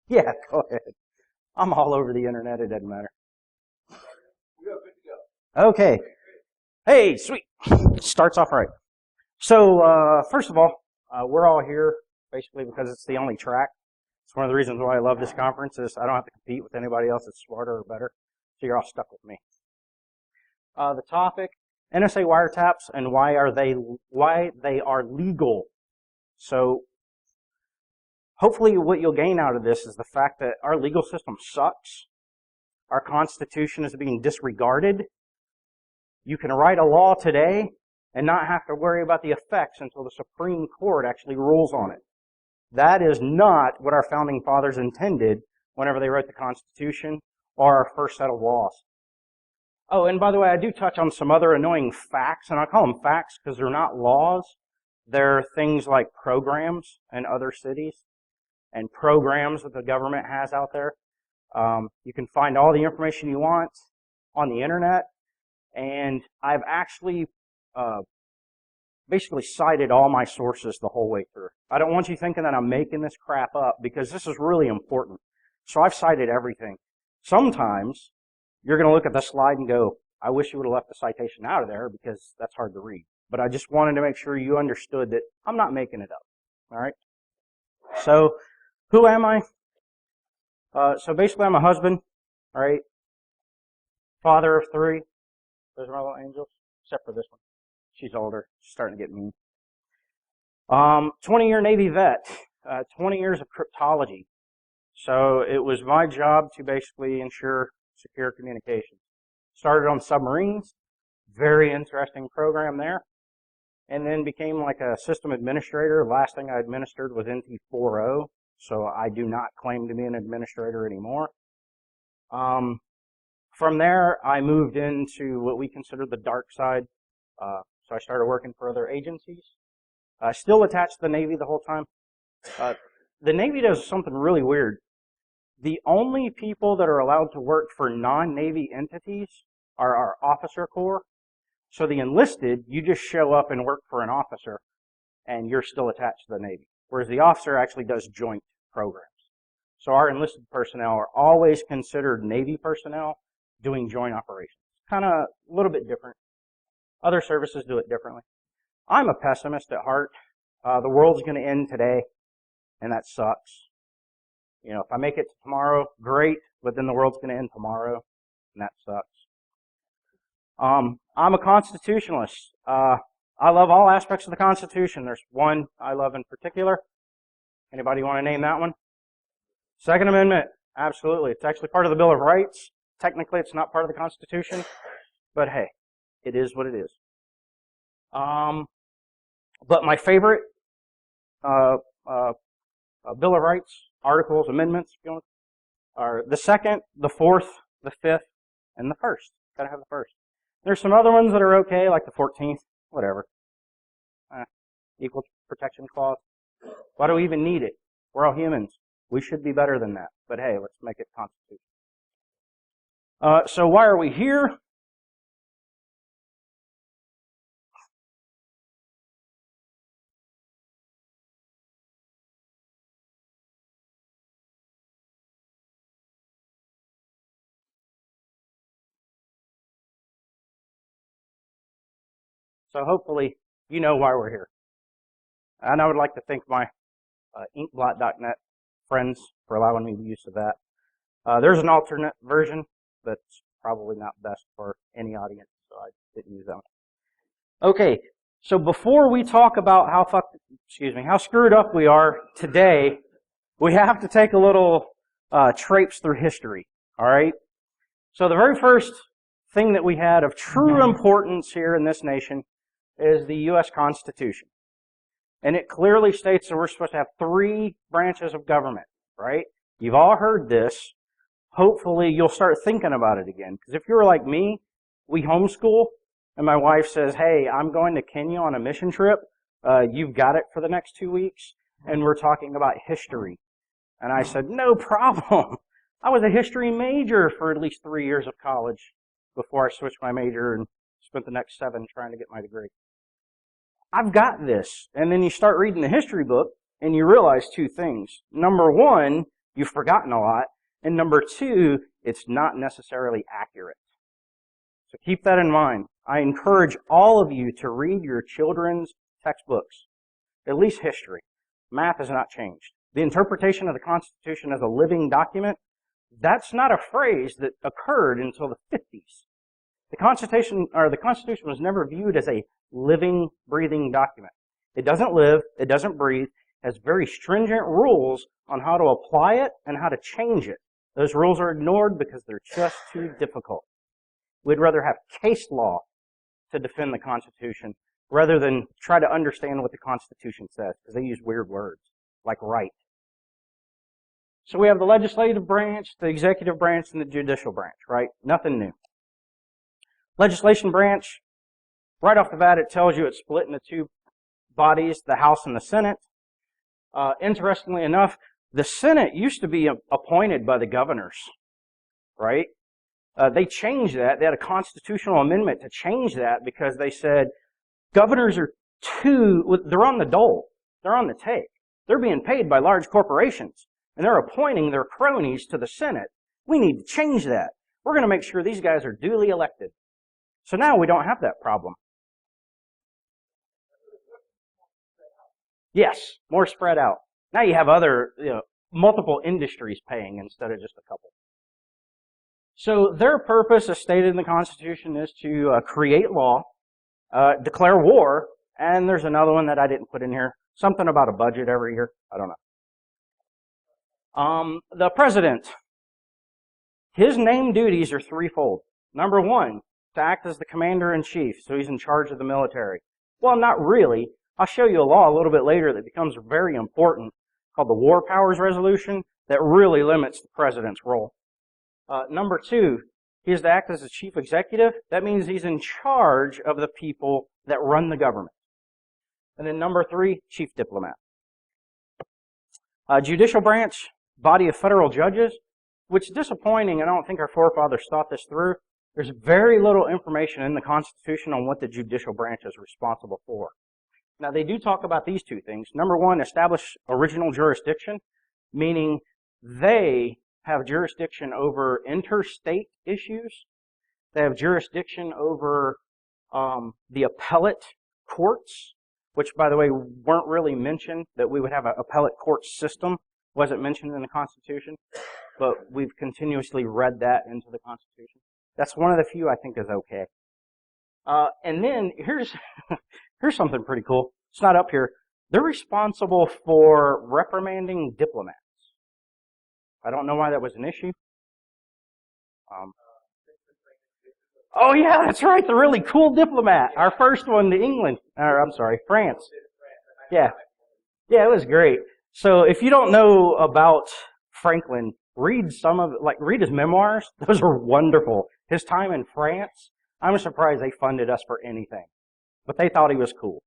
Yeah, go ahead. I'm all over the internet. It doesn't matter. Okay. Hey, sweet. Starts off right. So, first of all, we're all here basically because it's the only track. It's one of the reasons why I love this conference is I don't have to compete with anybody else that's smarter or better. So you're all stuck with me. The topic, NSA wiretaps and why they are legal. So hopefully what you'll gain out of this is the fact that our legal system sucks. Our Constitution is being disregarded. You can write a law today and not have to worry about the effects until the Supreme Court actually rules on it. That is not what our founding fathers intended whenever they wrote the Constitution or our first set of laws. Oh, and by the way, I do touch on some other annoying facts, and I call them facts because they're not laws. They're things like programs in other cities and programs that the government has out there. You can find all the information you want on the internet, and I've actually basically cited all my sources the whole way through. I don't want you thinking that I'm making this crap up because this is really important. So I've cited everything. Sometimes you're going to look at the slide and go, I wish you would have left the citation out of there because that's hard to read. But I just wanted to make sure you understood that I'm not making it up. All right? So, who am I? So basically I'm a husband, all right? Father of 3. Those are my little angels, except for this one. She's older. She's starting to get mean. 20-year Navy vet, 20 years of cryptology. So it was my job to basically ensure secure communications. Started on submarines, very interesting program there, and then became like a system administrator. Last thing I administered was NT 4.0, so I do not claim to be an administrator anymore. From there, I moved into what we consider the dark side. So I started working for other agencies. Still attached to the Navy the whole time. The Navy does something really weird. The only people that are allowed to work for non-Navy entities are our officer corps. So the enlisted, you just show up and work for an officer, and you're still attached to the Navy. Whereas the officer actually does joint programs. So our enlisted personnel are always considered Navy personnel doing joint operations. Kind of a little bit different. Other services do it differently. I'm a pessimist at heart. The world's going to end today, and that sucks. You know, if I make it to tomorrow, great, but then the world's going to end tomorrow, and that sucks. I'm a constitutionalist. I love all aspects of the Constitution. There's one I love in particular. Anybody want to name that one? Second Amendment. Absolutely. It's actually part of the Bill of Rights. Technically, it's not part of the Constitution, but hey, it is what it is. But my favorite Bill of Rights articles, amendments, if you want, are the 2nd, the 4th, the 5th, and the 1st. Gotta have the 1st. There's some other ones that are okay, like the 14th, whatever. Equal Protection Clause. Why do we even need it? We're all humans. We should be better than that. But hey, let's make it Constitution. So why are we here? So hopefully you know why we're here. And I would like to thank my inkblot.net friends for allowing me the use of that. There's an alternate version that's probably not best for any audience, so I didn't use that one. Okay, so before we talk about how screwed up we are today, we have to take a little traipse through history, all right? So the very first thing that we had of true importance here in this nation is the U.S. Constitution. And it clearly states that we're supposed to have 3 branches of government, right? You've all heard this. Hopefully you'll start thinking about it again. Because if you're like me, we homeschool, and my wife says, hey, I'm going to Kenya on a mission trip. You've got it for the next 2 weeks. And we're talking about history. And I said, no problem. I was a history major for at least 3 years of college before I switched my major and spent the next 7 trying to get my degree. I've got this. And then you start reading the history book, and you realize 2 things. Number 1, you've forgotten a lot. And number two, it's not necessarily accurate. So keep that in mind. I encourage all of you to read your children's textbooks, at least history. Math has not changed. The interpretation of the Constitution as a living document, that's not a phrase that occurred until the 50s. The Constitution was never viewed as a living, breathing document. It doesn't live, it doesn't breathe, it has very stringent rules on how to apply it and how to change it. Those rules are ignored because they're just too difficult. We'd rather have case law to defend the Constitution rather than try to understand what the Constitution says, because they use weird words, like right. So we have the legislative branch, the executive branch, and the judicial branch, right? Nothing new. Legislation branch, right off the bat, it tells you it's split into two bodies, the House and the Senate. Interestingly enough, the Senate used to be appointed by the governors, right? They changed that. They had a constitutional amendment to change that because they said governors are they're on the dole. They're on the take. They're being paid by large corporations, and they're appointing their cronies to the Senate. We need to change that. We're going to make sure these guys are duly elected. So now we don't have that problem. Yes, more spread out. Now you have other, multiple industries paying instead of just a couple. So their purpose, as stated in the Constitution, is to create law, declare war, and there's another one that I didn't put in here. Something about a budget every year. I don't know. The president, his main duties are threefold. Number one, to act as the commander-in-chief, so he's in charge of the military. Well, not really. I'll show you a law a little bit later that becomes very important, called the War Powers Resolution, that really limits the president's role. Number two, he is to act as the chief executive. That means he's in charge of the people that run the government. And then number three, chief diplomat. Judicial branch, body of federal judges, which is disappointing. I don't think our forefathers thought this through. There's very little information in the Constitution on what the judicial branch is responsible for. Now, they do talk about these two things. Number one, establish original jurisdiction, meaning they have jurisdiction over interstate issues. They have jurisdiction over the appellate courts, which, by the way, weren't really mentioned, that we would have an appellate court system. Wasn't mentioned in the Constitution, but we've continuously read that into the Constitution. That's one of the few I think is okay. And then here's something pretty cool. It's not up here. They're responsible for reprimanding diplomats. I don't know why that was an issue. Oh yeah, that's right. The really cool diplomat. Our first one to England. France. Yeah. Yeah, it was great. So if you don't know about Franklin, read his memoirs. Those are wonderful. His time in France. I'm surprised they funded us for anything. But they thought he was cool.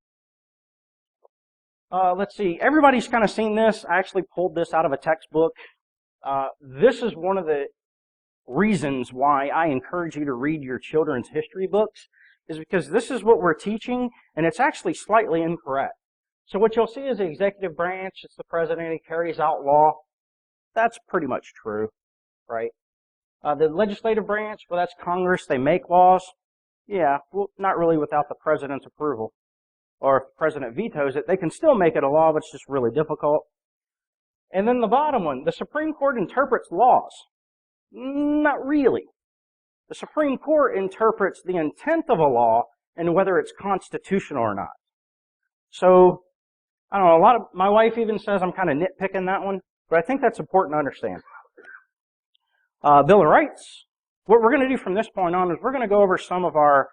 Let's see. Everybody's kind of seen this. I actually pulled this out of a textbook. This is one of the reasons why I encourage you to read your children's history books, is because this is what we're teaching, and it's actually slightly incorrect. So what you'll see is the executive branch. It's the president. He carries out law. That's pretty much true, right? The legislative branch, well, that's Congress. They make laws. Yeah, well, not really without the president's approval. Or if the president vetoes it, they can still make it a law, but it's just really difficult. And then the bottom one, the Supreme Court interprets laws. Not really. The Supreme Court interprets the intent of a law and whether it's constitutional or not. So, I don't know, my wife even says I'm kind of nitpicking that one, but I think that's important to understand. Bill of Rights. What we're going to do from this point on is we're going to go over some of our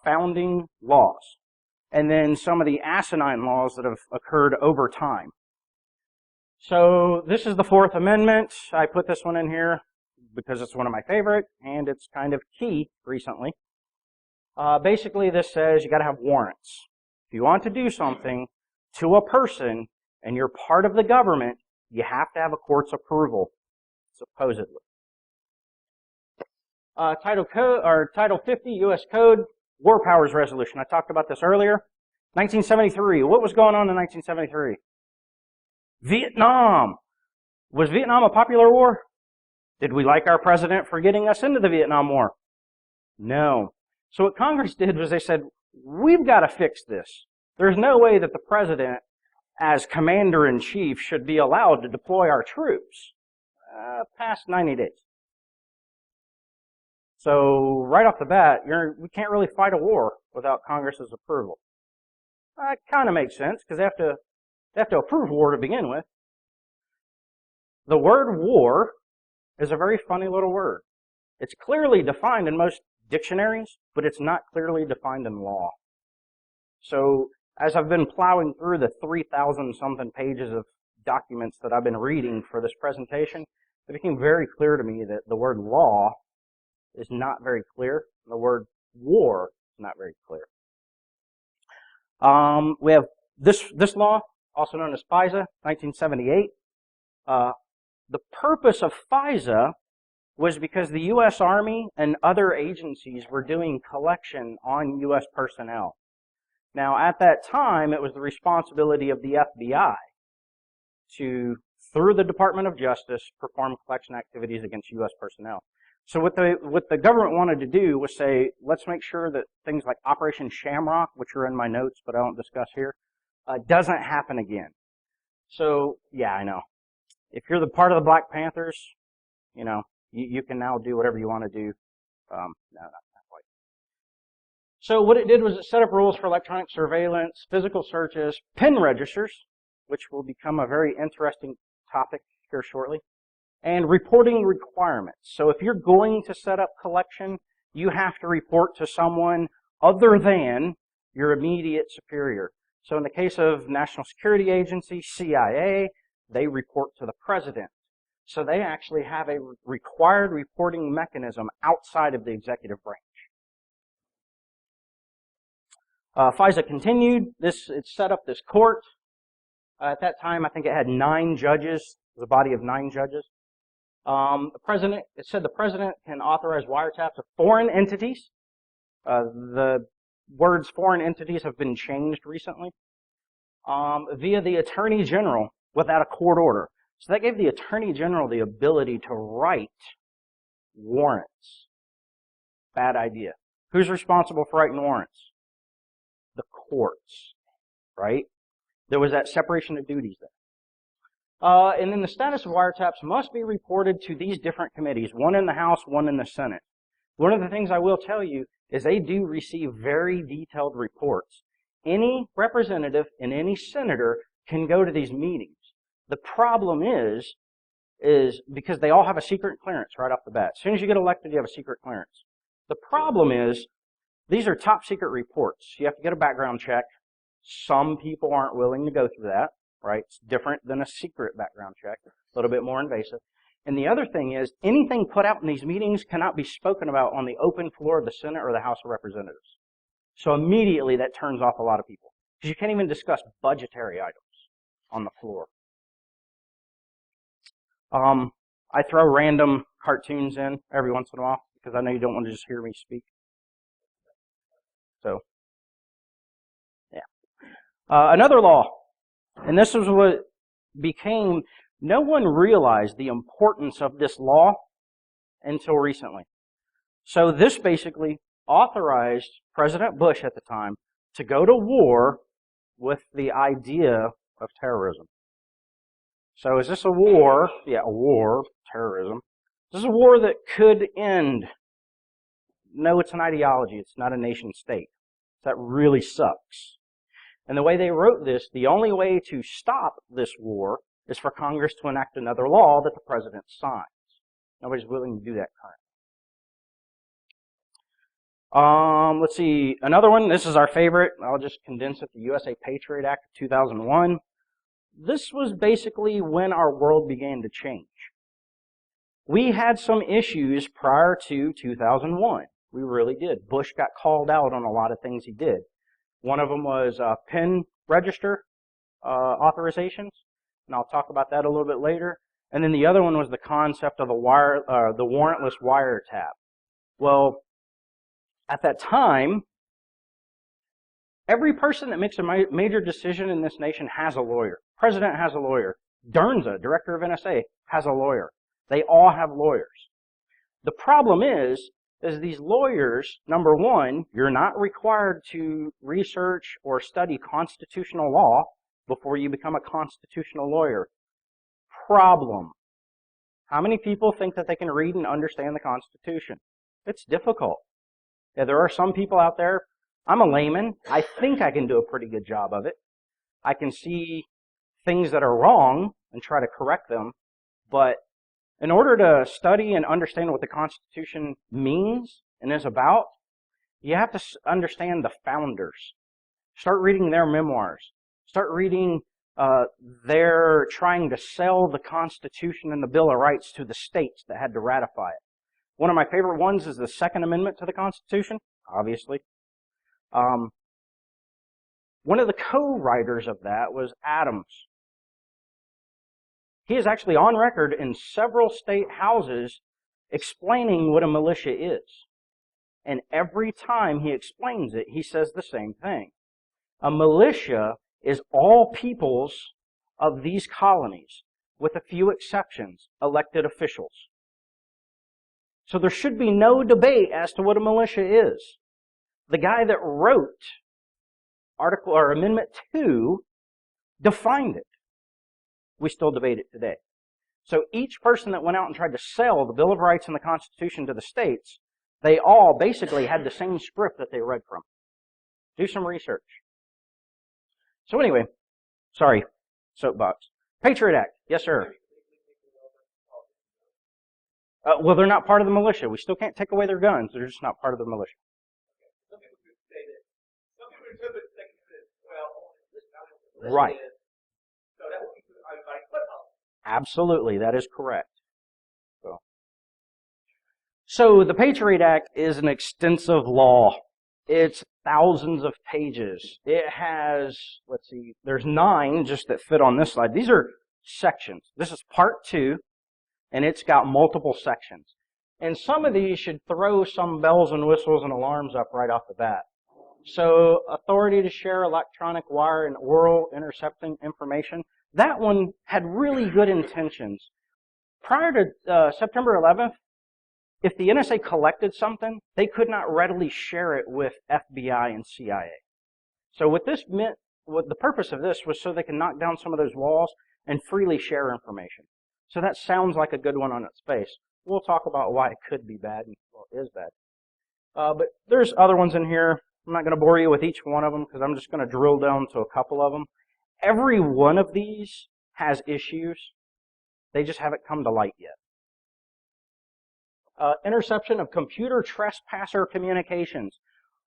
founding laws, and then some of the asinine laws that have occurred over time. So this is the Fourth Amendment. I put this one in here because it's one of my favorite, and it's kind of key recently. Basically, this says you got to have warrants. If you want to do something to a person and you're part of the government, you have to have a court's approval, supposedly. Title 50 U.S. Code, War Powers Resolution. I talked about this earlier. 1973. What was going on in 1973? Vietnam. Was Vietnam a popular war? Did we like our president for getting us into the Vietnam War? No. So what Congress did was they said, we've got to fix this. There's no way that the president, as commander-in-chief, should be allowed to deploy our troops past 90 days. So right off the bat, we can't really fight a war without Congress's approval. It kind of makes sense because they have to approve war to begin with. The word war is a very funny little word. It's clearly defined in most dictionaries, but it's not clearly defined in law. So as I've been plowing through the 3,000-something pages of documents that I've been reading for this presentation, it became very clear to me that the word law is not very clear. The word war is not very clear. We have this law, also known as FISA, 1978. The purpose of FISA was because the U.S. Army and other agencies were doing collection on U.S. personnel. Now, at that time, it was the responsibility of the FBI to, through the Department of Justice, perform collection activities against U.S. personnel. So what the government wanted to do was say, let's make sure that things like Operation Shamrock, which are in my notes but I won't discuss here, doesn't happen again. So, yeah, I know. If you're the part of the Black Panthers, you know, you can now do whatever you want to do. No, not quite. So what it did was it set up rules for electronic surveillance, physical searches, PIN registers, which will become a very interesting topic here shortly, and reporting requirements. So if you're going to set up collection, you have to report to someone other than your immediate superior. So in the case of National Security Agency, CIA, they report to the president. So they actually have a required reporting mechanism outside of the executive branch. FISA continued. It set up this court. At that time, I think it had 9 judges. It was a body of 9 judges. It said the president can authorize wiretaps of foreign entities. The words foreign entities have been changed recently. Via the Attorney General without a court order. So that gave the Attorney General the ability to write warrants. Bad idea. Who's responsible for writing warrants? The courts, right? There was that separation of duties there. And then the status of wiretaps must be reported to these different committees, one in the House, one in the Senate. One of the things I will tell you is they do receive very detailed reports. Any representative and any senator can go to these meetings. The problem is because they all have a secret clearance right off the bat. As soon as you get elected, you have a secret clearance. The problem is these are top secret reports. You have to get a background check. Some people aren't willing to go through that, right? It's different than a secret background check, a little bit more invasive. And the other thing is anything put out in these meetings cannot be spoken about on the open floor of the Senate or the House of Representatives. So immediately that turns off a lot of people because you can't even discuss budgetary items on the floor. I throw random cartoons in every once in a while because I know you don't want to just hear me speak. So, yeah. Another law, and this is what became, no one realized the importance of this law until recently. So this basically authorized President Bush at the time to go to war with the idea of terrorism. So is this a war? Yeah, a war, terrorism. Is this a war that could end? No, it's an ideology. It's not a nation state. That really sucks. And the way they wrote this, the only way to stop this war is for Congress to enact another law that the president signs. Nobody's willing to do that currently. Let's see, another one. This is our favorite. I'll just condense it. The USA Patriot Act of 2001. This was basically when our world began to change. We had some issues prior to 2001. We really did. Bush got called out on a lot of things he did. One of them was PIN register authorizations, and I'll talk about that a little bit later. And then the other one was the concept of the warrantless wiretap. Well, at that time, every person that makes a major decision in this nation has a lawyer. President has a lawyer. Dernza, director of NSA, has a lawyer. They all have lawyers. The problem is these lawyers, number one, you're not required to research or study constitutional law before you become a constitutional lawyer. Problem. How many people think that they can read and understand the Constitution? It's difficult. Yeah, there are some people out there. I'm a layman. I think I can do a pretty good job of it. I can see things that are wrong and try to correct them. But in order to study and understand what the Constitution means and is about, you have to understand the founders. Start reading their memoirs. Start reading they're trying to sell the Constitution and the Bill of Rights to the states that had to ratify it. One of my favorite ones is the Second Amendment to the Constitution, obviously. One of the co-writers of that was Adams. He is actually on record in several state houses explaining what a militia is. And every time he explains it, he says the same thing. A militia is all peoples of these colonies, with a few exceptions, elected officials. So there should be no debate as to what a militia is. The guy that wrote Amendment 2 defined it. We still debate it today. So each person that went out and tried to sell the Bill of Rights and the Constitution to the states, they all basically had the same script that they read from. Do some research. So anyway, sorry, soapbox. Patriot Act, yes sir. Well, they're not part of the militia. We still can't take away their guns. They're just not part of the militia. Some people would say that. Some people would interpret the Second Amendment, well, this kind of right. So that would be like football. Absolutely, that is correct. So the Patriot Act is an extensive law. It's thousands of pages. It has, let's see, there's 9 just that fit on this slide. These are sections. This is part 2, and it's got multiple sections. And some of these should throw some bells and whistles and alarms up right off the bat. So, authority to share electronic wire and oral intercepting information. That one had really good intentions. Prior to September 11th, if the NSA collected something, they could not readily share it with FBI and CIA. So what this meant, what the purpose of this was so they can knock down some of those walls and freely share information. So that sounds like a good one on its face. We'll talk about why it could be bad and well, it is bad. But there's other ones in here. I'm not going to bore you with each one of them because I'm just going to drill down to a couple of them. Every one of these has issues. They just haven't come to light yet. Interception of computer trespasser communications.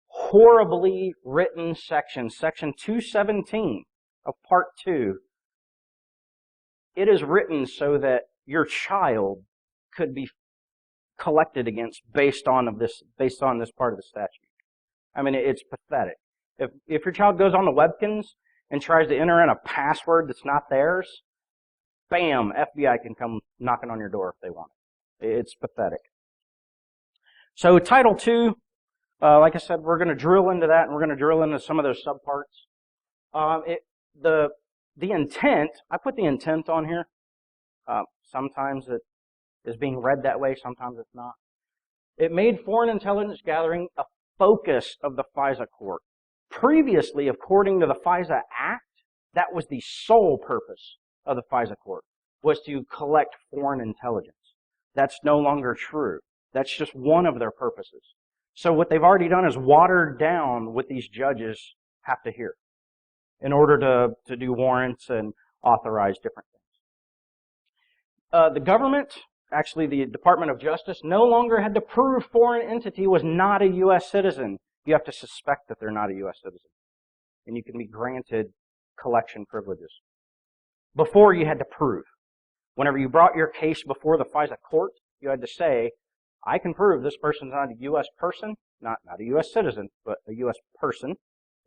Horribly written section. Section 217 of Part 2. It is written so that your child could be collected against based on this part of the statute. I mean, it's pathetic. If your child goes on the Webkins and tries to enter in a password that's not theirs, bam, FBI can come knocking on your door if they want it. It's pathetic. So Title II, like I said, we're going to drill into that, and we're going to drill into some of those subparts. The intent, I put the intent on here. Sometimes it is being read that way, sometimes it's not. It made foreign intelligence gathering a focus of the FISA court. Previously, according to the FISA Act, that was the sole purpose of the FISA court, was to collect foreign intelligence. That's no longer true. That's just one of their purposes. So what they've already done is watered down what these judges have to hear in order to do warrants and authorize different things. The government, actually the Department of Justice, no longer had to prove foreign entity was not a U.S. citizen. You have to suspect that they're not a U.S. citizen. And you can be granted collection privileges. Before, you had to prove. Whenever you brought your case before the FISA court, you had to say, I can prove this person's not a U.S. person, not a U.S. citizen, but a U.S. person.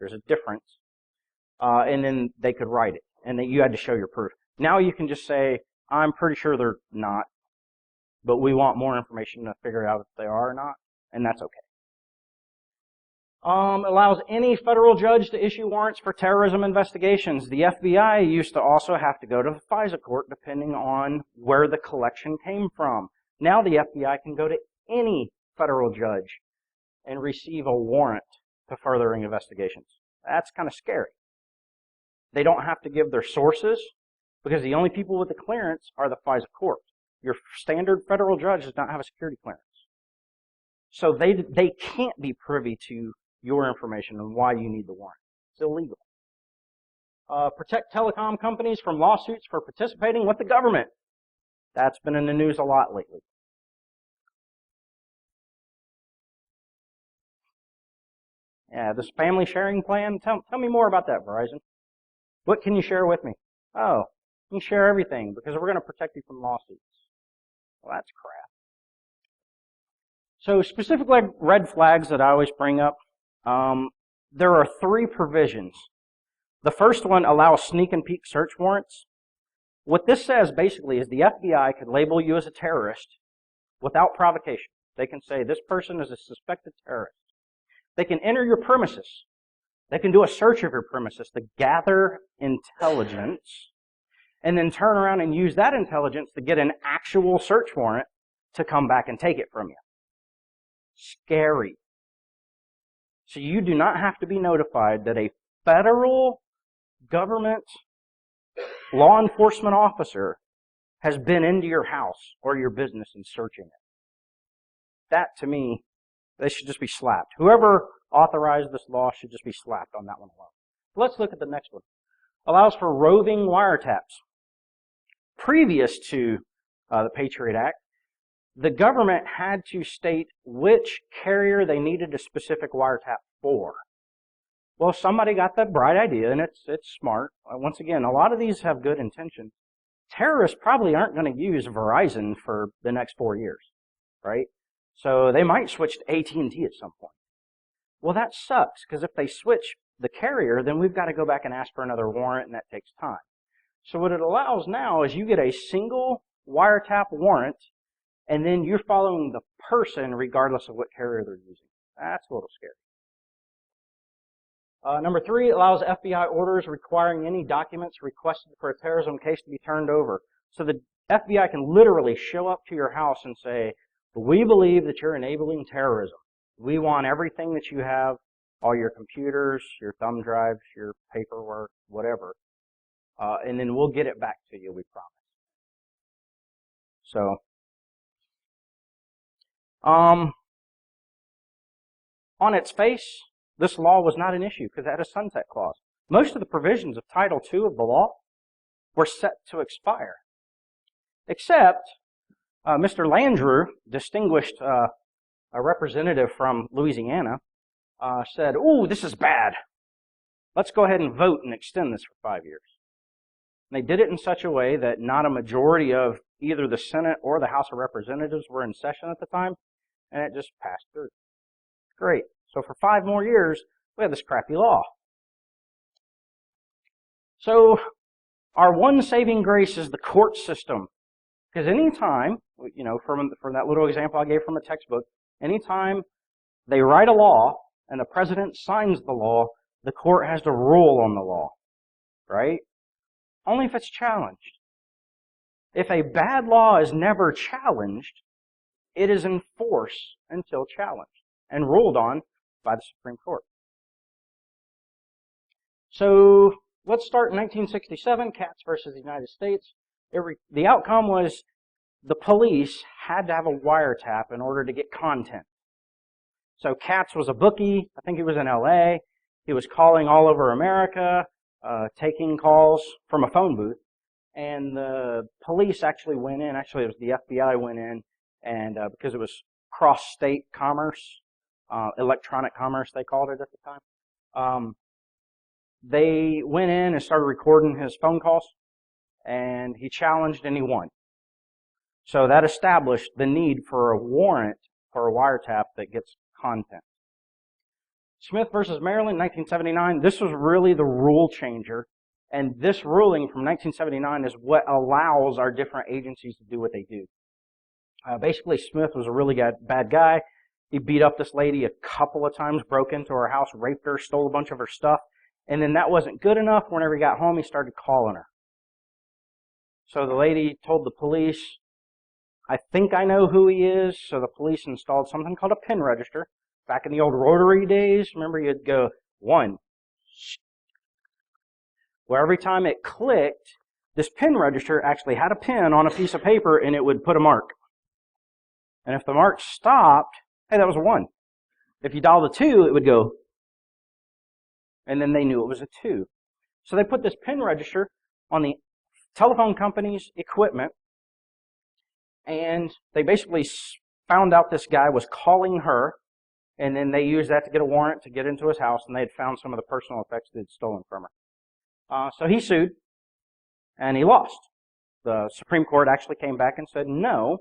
There's a difference. And then they could write it. And then you had to show your proof. Now you can just say, I'm pretty sure they're not, but we want more information to figure out if they are or not, and that's okay. Allows any federal judge to issue warrants for terrorism investigations. The FBI used to also have to go to the FISA court depending on where the collection came from. Now the FBI can go to any federal judge and receive a warrant to furthering investigations. That's kind of scary. They don't have to give their sources because the only people with the clearance are the FISA court. Your standard federal judge does not have a security clearance. So they can't be privy to your information and why you need the warrant. It's illegal. Protect telecom companies from lawsuits for participating with the government. That's been in the news a lot lately. Yeah, this family sharing plan. Tell me more about that, Verizon. What can you share with me? Oh, you can share everything because we're going to protect you from lawsuits. Well, that's crap. So specific red flags that I always bring up, there are 3 provisions. The first one allows sneak and peek search warrants. What this says basically is the FBI could label you as a terrorist without provocation. They can say this person is a suspected terrorist. They can enter your premises. They can do a search of your premises to gather intelligence and then turn around and use that intelligence to get an actual search warrant to come back and take it from you. Scary. So you do not have to be notified that a federal government law enforcement officer has been into your house or your business and searching it. That, to me, they should just be slapped. Whoever authorized this law should just be slapped on that one alone. Let's look at the next one. Allows for roving wiretaps. Previous to the Patriot Act, the government had to state which carrier they needed a specific wiretap for. Well, somebody got that bright idea, and it's smart. Once again, a lot of these have good intention. Terrorists probably aren't going to use Verizon for the next 4 years, right? So they might switch to AT&T at some point. Well, that sucks, because if they switch the carrier, then we've got to go back and ask for another warrant, and that takes time. So what it allows now is you get a single wiretap warrant, and then you're following the person regardless of what carrier they're using. That's a little scary. Number 3, allows FBI orders requiring any documents requested for a terrorism case to be turned over. So the FBI can literally show up to your house and say, we believe that you're enabling terrorism. We want everything that you have, all your computers, your thumb drives, your paperwork, whatever. And then we'll get it back to you, we promise. So, on its face, this law was not an issue because it had a sunset clause. Most of the provisions of Title II of the law were set to expire. Except, Mr. Landrieu, distinguished a representative from Louisiana, said, "Ooh, this is bad. Let's go ahead and vote and extend this for 5 years." And they did it in such a way that not a majority of either the Senate or the House of Representatives were in session at the time, and it just passed through. Great. So for 5 more years, we have this crappy law. So our one saving grace is the court system. Because anytime, from that little example I gave from a textbook, anytime they write a law and the president signs the law, the court has to rule on the law, right? Only if it's challenged. If a bad law is never challenged, it is in force until challenged and ruled on by the Supreme Court. So let's start in 1967, Katz versus the United States. The outcome was the police had to have a wiretap in order to get content. So Katz was a bookie. I think he was in LA. He was calling all over America, taking calls from a phone booth. And the police actually went in. Actually, it was the FBI went in, and because it was cross-state commerce, electronic commerce they called it at the time, they went in and started recording his phone calls, and he challenged and he won. So that established the need for a warrant for a wiretap that gets content. Smith versus Maryland, 1979, this was really the rule changer. And this ruling from 1979 is what allows our different agencies to do what they do. Basically, Smith was a really bad guy. He beat up this lady a couple of times, broke into her house, raped her, stole a bunch of her stuff. And then that wasn't good enough. Whenever he got home, he started calling her. So the lady told the police, I think I know who he is. So the police installed something called a pin register. Back in the old rotary days, remember you'd go 1. Well, every time it clicked, this pin register actually had a pin on a piece of paper and it would put a mark. And if the mark stopped, hey, that was a 1. If you dialed a 2, it would go, and then they knew it was a 2. So they put this pin register on the telephone company's equipment, and they basically found out this guy was calling her, and then they used that to get a warrant to get into his house, and they had found some of the personal effects they'd stolen from her. So he sued, and he lost. The Supreme Court actually came back and said, no,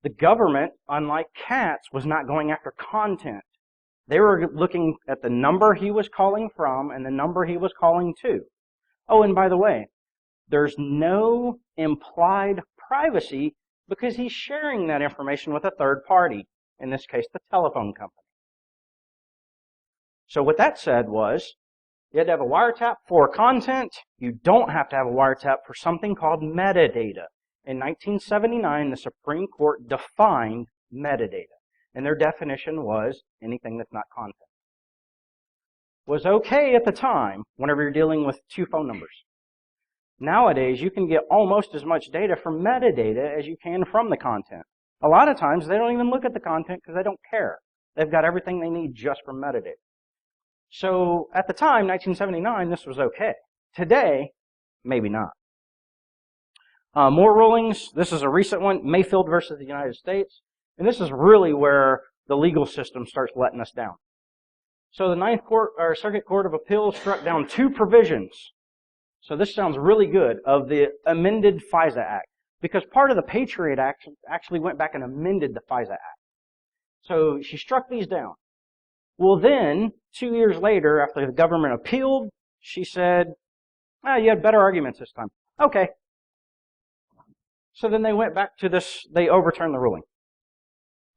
the government, unlike cats, was not going after content. They were looking at the number he was calling from and the number he was calling to. Oh, and by the way, there's no implied privacy because he's sharing that information with a third party, in this case, the telephone company. So what that said was, you had to have a wiretap for content. You don't have to have a wiretap for something called metadata. In 1979, the Supreme Court defined metadata. And their definition was anything that's not content. Was okay at the time whenever you're dealing with 2 phone numbers. Nowadays, you can get almost as much data from metadata as you can from the content. A lot of times, they don't even look at the content because they don't care. They've got everything they need just from metadata. So, at the time, 1979, this was okay. Today, maybe not. More rulings. This is a recent one, Mayfield versus the United States. And this is really where the legal system starts letting us down. So the Circuit Court of Appeals struck down 2 provisions. So this sounds really good, of the amended FISA Act. Because part of the Patriot Act actually went back and amended the FISA Act. So she struck these down. Well then, 2 years later, after the government appealed, she said, you had better arguments this time. Okay. So then they went back to this, they overturned the ruling.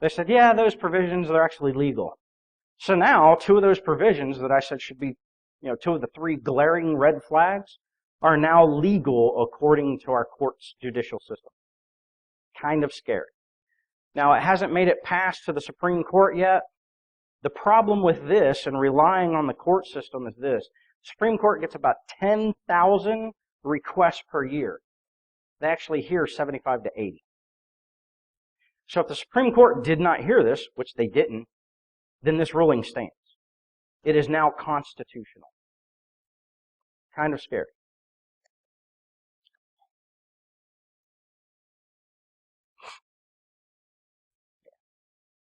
They said, yeah, those provisions, they're actually legal. So now, 2 of those provisions that I said should be, 2 of the 3 glaring red flags are now legal according to our court's judicial system. Kind of scary. Now, it hasn't made it past to the Supreme Court yet. The problem with this and relying on the court system is this. The Supreme Court gets about 10,000 requests per year. They actually hear 75 to 80. So if the Supreme Court did not hear this, which they didn't, then this ruling stands. It is now constitutional. Kind of scary.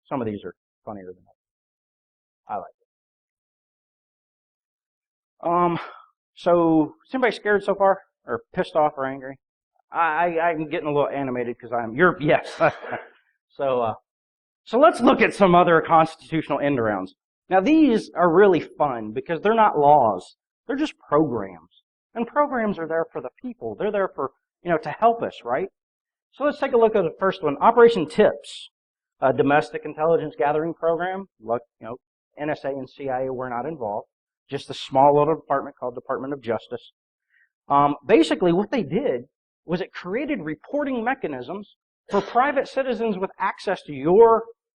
Some of these are funnier than others. I like it. So, is anybody scared so far? Or pissed off or angry? I'm getting a little animated because yes. So let's look at some other constitutional end arounds. Now these are really fun because they're not laws. They're just programs. And programs are there for the people. They're there for, to help us, right? So let's take a look at the first one. Operation TIPS, a domestic intelligence gathering program. Look, NSA and CIA were not involved. Just a small little department called Department of Justice. Basically what they did was it created reporting mechanisms for private citizens with access to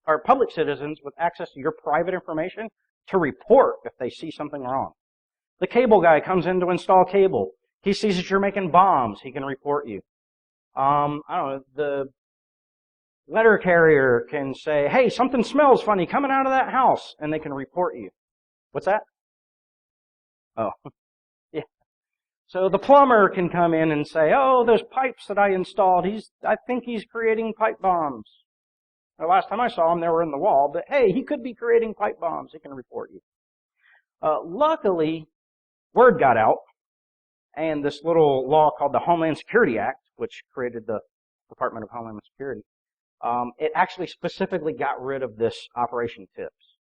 or public citizens with access to your private information to report if they see something wrong. The cable guy comes in to install cable. He sees that you're making bombs. He can report you. The letter carrier can say, hey, something smells funny coming out of that house, and they can report you. What's that? Oh, yeah. So the plumber can come in and say, oh, those pipes that I installed, I think he's creating pipe bombs. The last time I saw him, they were in the wall, but hey, he could be creating pipe bombs. He can report you. Luckily, word got out, and this little law called the Homeland Security Act, which created the Department of Homeland Security, it actually specifically got rid of this Operation TIPS.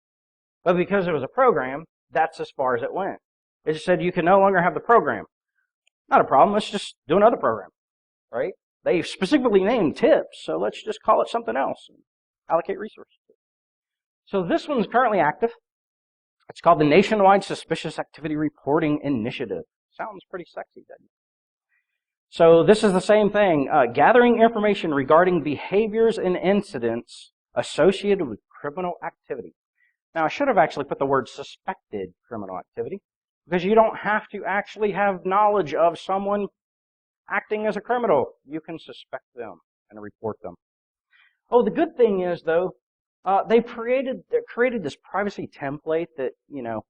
But because it was a program, that's as far as it went. It just said you can no longer have the program. Not a problem. Let's just do another program, right? They specifically named TIPS, so let's just call it something else and allocate resources. So this one's currently active. It's called the Nationwide Suspicious Activity Reporting Initiative. Sounds pretty sexy, doesn't it? So this is the same thing, gathering information regarding behaviors and incidents associated with criminal activity. Now, I should have actually put the word suspected criminal activity, because you don't have to actually have knowledge of someone acting as a criminal. You can suspect them and report them. Oh, the good thing is, though, they created this privacy template that,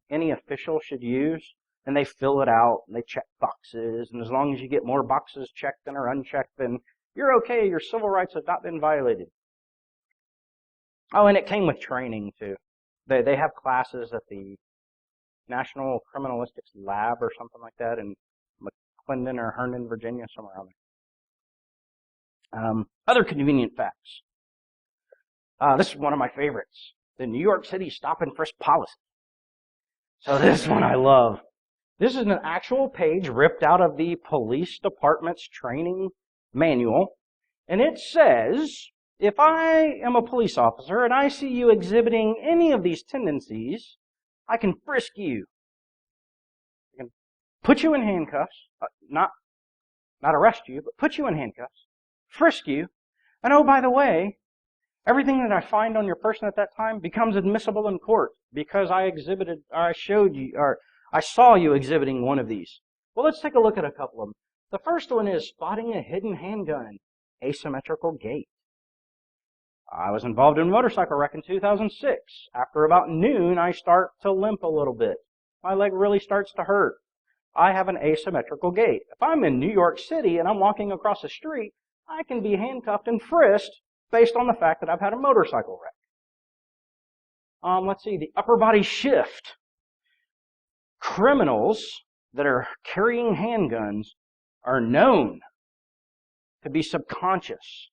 any official should use, and they fill it out, and they check boxes, and as long as you get more boxes checked than are unchecked, then you're okay, your civil rights have not been violated. Oh, and it came with training, too. They have classes at the National Criminalistics Lab or something like that in McClendon or Herndon, Virginia, somewhere around there. Other convenient facts. This is one of my favorites. The New York City stop and frisk policy. So this one I love. This is an actual page ripped out of the police department's training manual. And it says, if I am a police officer and I see you exhibiting any of these tendencies, I can frisk you. I can put you in handcuffs, not arrest you, but put you in handcuffs, frisk you, and oh, by the way, everything that I find on your person at that time becomes admissible in court because I saw you exhibiting one of these. Well, let's take a look at a couple of them. The first one is spotting a hidden handgun, asymmetrical gait. I was involved in a motorcycle wreck in 2006. After about noon, I start to limp a little bit. My leg really starts to hurt. I have an asymmetrical gait. If I'm in New York City and I'm walking across the street, I can be handcuffed and frisked based on the fact that I've had a motorcycle wreck. Let's see, the upper body shift. Criminals that are carrying handguns are known to be subconscious.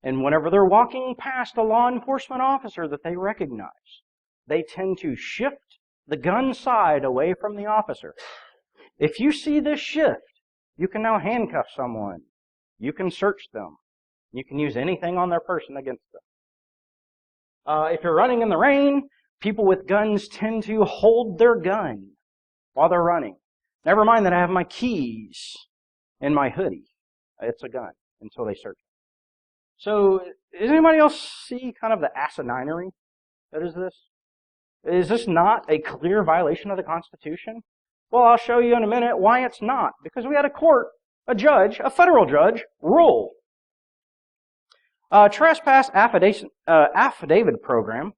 And whenever they're walking past a law enforcement officer that they recognize, they tend to shift the gun side away from the officer. If you see this shift, you can now handcuff someone. You can search them. You can use anything on their person against them. If you're running in the rain, people with guns tend to hold their gun while they're running. Never mind that I have my keys in my hoodie. It's a gun until they search it. So, does anybody else see kind of the asininity that is this? Is this not a clear violation of the Constitution? Well, I'll show you in a minute why it's not. Because we had a federal judge, rule. Trespass affidavit program.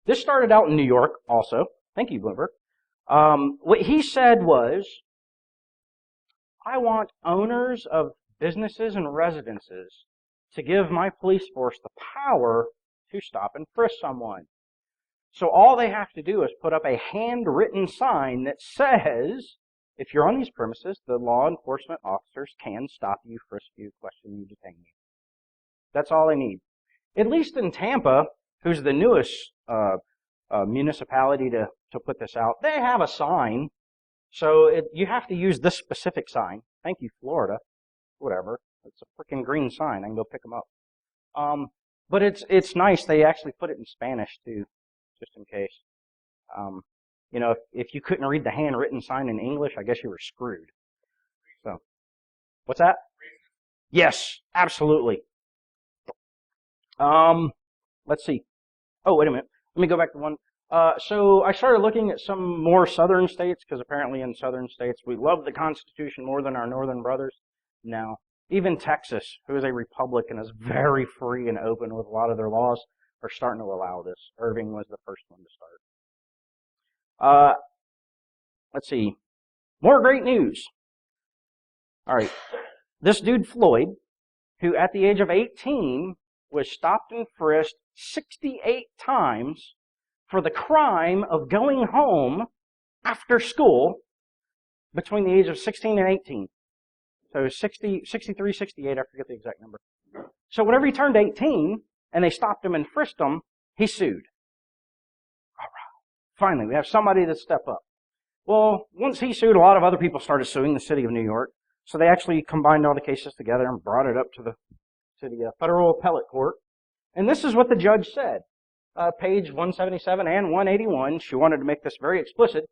This started out in New York also. Thank you, Bloomberg. What he said was, I want owners of businesses and residences to give my police force the power to stop and frisk someone. So all they have to do is put up a handwritten sign that says, if you're on these premises, the law enforcement officers can stop you, frisk you, question you, detain you. That's all they need. At least in Tampa, who's the newest municipality to put this out, they have a sign. So you have to use this specific sign. Thank you, Florida. Whatever. It's a freaking green sign. I can go pick them up. But it's nice. They actually put it in Spanish too, just in case. If you couldn't read the handwritten sign in English, I guess you were screwed. So, what's that? Yes, absolutely. Let's see. Oh, wait a minute. Let me go back to one. So I started looking at some more southern states, because apparently in southern states we love the Constitution more than our northern brothers. Now, even Texas, who is a republic and is very free and open with a lot of their laws, are starting to allow this. Irving was the first one to start. Let's see. More great news. All right. This dude, Floyd, who at the age of 18 was stopped and frisked 68 times for the crime of going home after school between the age of 16 and 18. So 63, 68, I forget the exact number. So whenever he turned 18 and they stopped him and frisked him, he sued. All right. Finally, we have somebody to step up. Well, once he sued, a lot of other people started suing the city of New York. So they actually combined all the cases together and brought it up to the federal appellate court. And this is what the judge said. Page 177 and 181, she wanted to make this very explicit.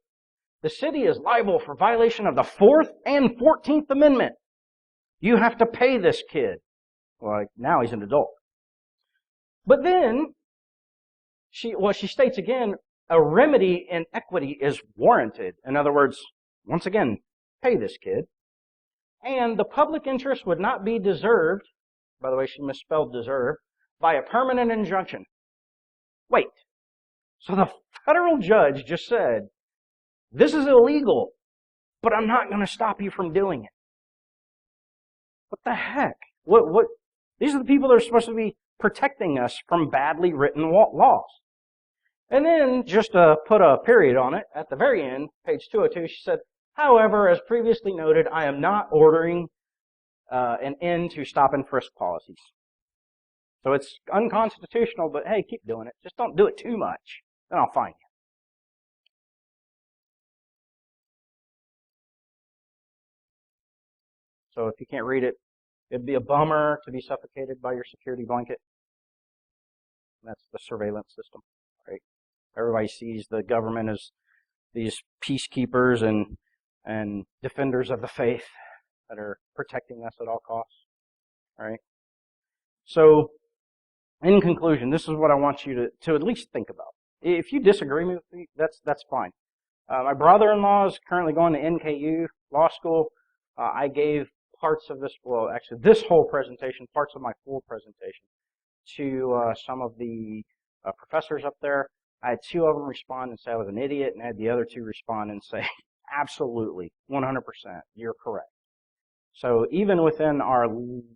The city is liable for violation of the 4th and 14th Amendment. You have to pay this kid. Well, now he's an adult. But then, she states again, a remedy in equity is warranted. In other words, once again, pay this kid. And the public interest would not be deserved, by the way, she misspelled deserve, by a permanent injunction. Wait. So the federal judge just said, this is illegal, but I'm not going to stop you from doing it. What the heck? What? These are the people that are supposed to be protecting us from badly written laws. And then, just to put a period on it, at the very end, page 202, she said, however, as previously noted, I am not ordering an end to stop and frisk policies. So it's unconstitutional, but hey, keep doing it. Just don't do it too much. Then I'll fine you. So if you can't read it, it'd be a bummer to be suffocated by your security blanket. That's the surveillance system, right? Everybody sees the government as these peacekeepers and defenders of the faith that are protecting us at all costs, right? So, in conclusion, this is what I want you to at least think about. If you disagree with me, that's fine. My brother-in-law is currently going to NKU Law School. I gave parts of this, well, actually this whole presentation, parts of my full presentation, to some of the professors up there. I had 2 of them respond and say I was an idiot, and I had the other 2 respond and say, absolutely, 100%, you're correct. So even within our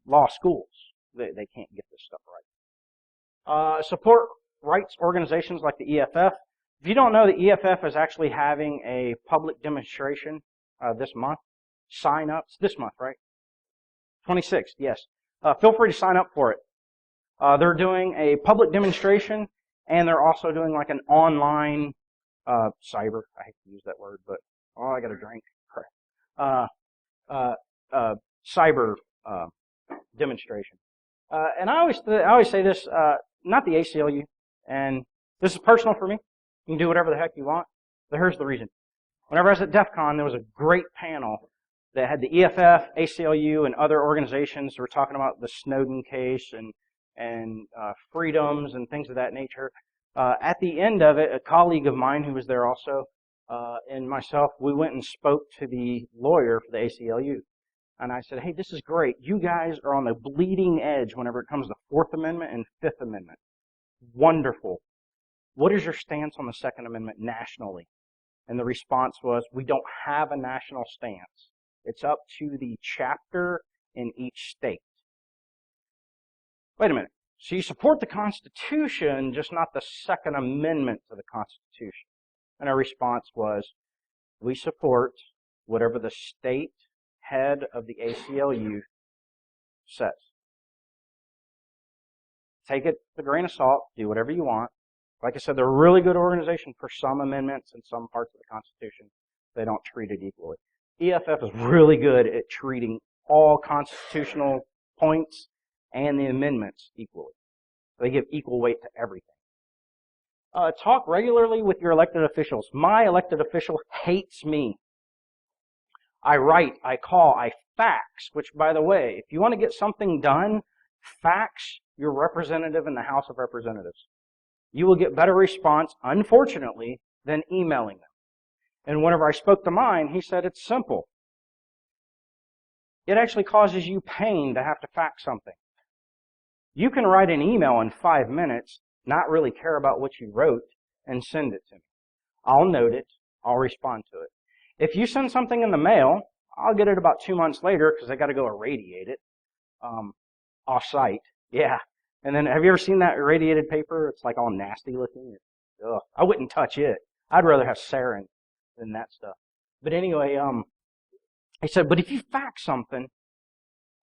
law schools, they can't get this stuff right. Support rights organizations like the EFF. If you don't know, the EFF is actually having a public demonstration this month. Sign up. It's this month, right? 26th, yes. Feel free to sign up for it. They're doing a public demonstration, and they're also doing like an online cyber. I hate to use that word, but I got a drink. Cyber demonstration. And I always say this, not the ACLU, and this is personal for me. You can do whatever the heck you want. But here's the reason. Whenever I was at DEF CON, there was a great panel that had the EFF, ACLU, and other organizations who were talking about the Snowden case and freedoms and things of that nature. At the end of it, a colleague of mine who was there also, and myself, we went and spoke to the lawyer for the ACLU. And I said, hey, this is great. You guys are on the bleeding edge whenever it comes to 4th Amendment and 5th Amendment. Wonderful. What is your stance on the 2nd Amendment nationally? And the response was, we don't have a national stance. It's up to the chapter in each state. Wait a minute. So you support the Constitution, just not the 2nd Amendment to the Constitution. And our response was, we support whatever the state head of the ACLU says. Take it with a grain of salt, do whatever you want. Like I said, they're a really good organization for some amendments and some parts of the Constitution. They don't treat it equally. EFF is really good at treating all constitutional points and the amendments equally. They give equal weight to everything. Talk regularly with your elected officials. My elected official hates me. I write, I call, I fax, which, by the way, if you want to get something done, fax your representative in the House of Representatives. You will get better response, unfortunately, than emailing them. And whenever I spoke to mine, he said it's simple. It actually causes you pain to have to fax something. You can write an email in 5 minutes, not really care about what you wrote, and send it to me. I'll note it. I'll respond to it. If you send something in the mail, I'll get it about 2 months later because I got to go irradiate it off-site. Yeah. And then have you ever seen that irradiated paper? It's like all nasty looking. Ugh. I wouldn't touch it. I'd rather have sarin than that stuff. But anyway, he said, but if you fax something,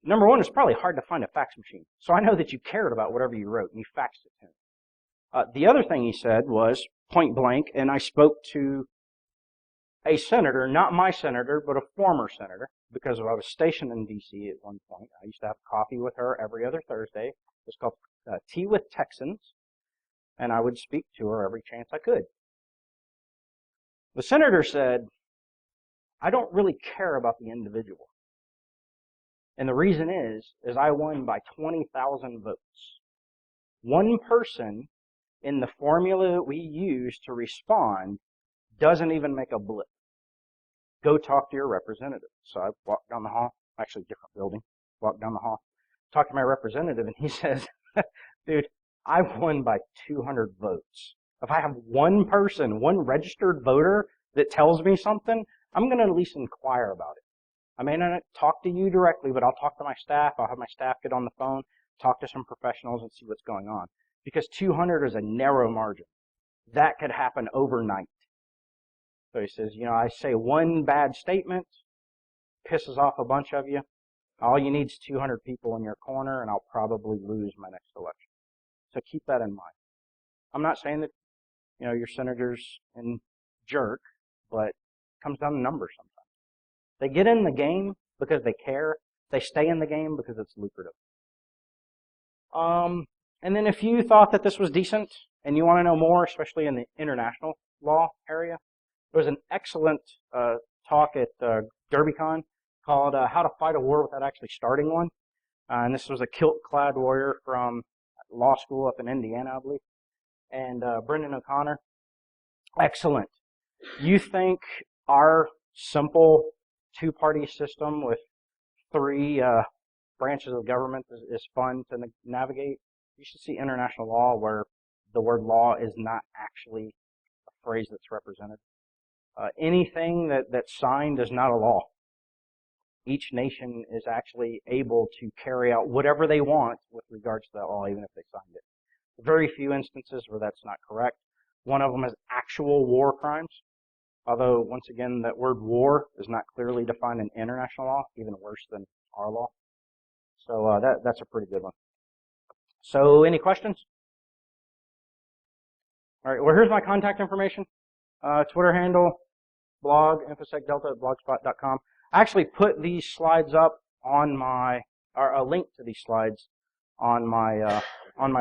number one, it's probably hard to find a fax machine. So I know that you cared about whatever you wrote and you faxed it to him. The other thing he said was point blank, and I spoke to a senator, not my senator, but a former senator, because I was stationed in D.C. at one point. I used to have coffee with her every other Thursday. It's called tea with Texans, and I would speak to her every chance I could. The senator said, I don't really care about the individual. And the reason is I won by 20,000 votes. One person in the formula that we use to respond doesn't even make a blip. Go talk to your representative. So I walked down the hall, actually different building, walked down the hall, talked to my representative, and he says, dude, I won by 200 votes. If I have one person, one registered voter that tells me something, I'm going to at least inquire about it. I may not talk to you directly, but I'll talk to my staff. I'll have my staff get on the phone, talk to some professionals, and see what's going on. Because 200 is a narrow margin. That could happen overnight. So he says, I say one bad statement, pisses off a bunch of you. All you need is 200 people in your corner, and I'll probably lose my next election. So keep that in mind. I'm not saying that, your senator's a jerk, but it comes down to numbers sometimes. They get in the game because they care. They stay in the game because it's lucrative. And then if you thought that this was decent and you want to know more, especially in the international law area, there was an excellent talk at DerbyCon called How to Fight a War Without Actually Starting One. And this was a kilt-clad warrior from law school up in Indiana, I believe. And Brendan O'Connor. Excellent. You think our simple two-party system with three branches of government is fun to navigate? You should see international law where the word law is not actually a phrase that's represented. Anything that's signed is not a law. Each nation is actually able to carry out whatever they want with regards to that law, even if they signed it. Very few instances where that's not correct. One of them is actual war crimes. Although, once again, that word war is not clearly defined in international law, even worse than our law. So that's a pretty good one. So, any questions? All right, well, here's my contact information. Twitter handle, blog, infosecdelta@blogspot.com. I actually put these slides up on or a link to these slides on my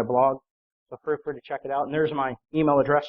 blog. So feel free to check it out. And there's my email address.